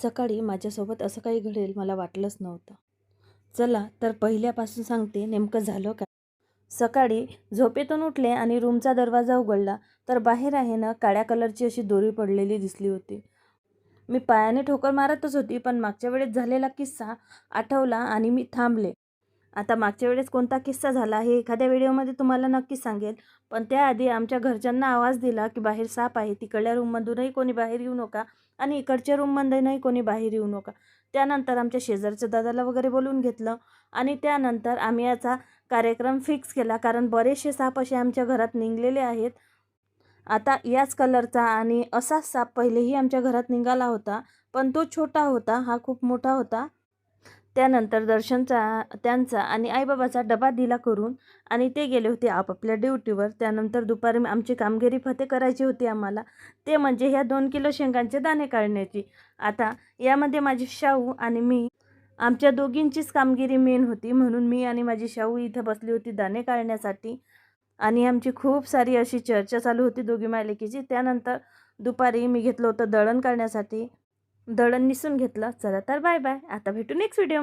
सकाळी माझ्यासोबत असं काही घडेल मला वाटलंच नव्हतं. चला तर पहिल्यापासून सांगते नेमकं झालं काय. सकाळी झोपेतून उठले आणि रूमचा दरवाजा उघडला तर बाहेर आहे ना काळ्या कलरची अशी दोरी पडलेली दिसली होती. मी पायाने ठोकर मारतच होती, पण मागच्या वेळेस झालेला किस्सा आठवला आणि मी थांबले. आता मागच्या वेळेस कोणता किस्सा झाला हे एखाद्या व्हिडिओमध्ये तुम्हाला नक्कीच सांगेल. पण त्याआधी आमच्या घरच्यांना आवाज दिला की बाहेर साप आहे, तिकडल्या रूममधूनही कोणी बाहेर येऊ नका आणि इकडच्या रूममधूनही कोणी बाहेर येऊ नका. त्यानंतर आमच्या शेजारच्या दादाला वगैरे बोलवून घेतलं आणि त्यानंतर आम्ही याचा कार्यक्रम फिक्स केला, कारण बरेचसे साप असे आमच्या घरात निघलेले आहेत. आता याच कलरचा आणि असाच साप पहिलेही आमच्या घरात निघाला होता, पण तो छोटा होता, हा खूप मोठा होता. त्यानंतर दर्शनचा, त्यांचा आणि आईबाबाचा डबा दिला करून आणि ते गेले होते आपापल्या ड्युटीवर. त्यानंतर दुपारी आमची कामगिरी फते करायची होती आम्हाला, ते म्हणजे ह्या 2 किलो शेंगांचे दाणे काढण्याची. आता यामध्ये माझी शाहू आणि मी, आमच्या दोघींचीच कामगिरी मेन होती, म्हणून मी आणि माझी शाहू इथं बसली होती दाणे काढण्यासाठी. आणि आमची खूप सारी अशी चर्चा चालू होती दोघी मायलेकीची. त्यानंतर दुपारी मी घेतलं होतं दळण करण्यासाठी, दळण निसून घेतलं. चला तर बाय बाय, आता भेटू नेक्स्ट व्हिडिओ.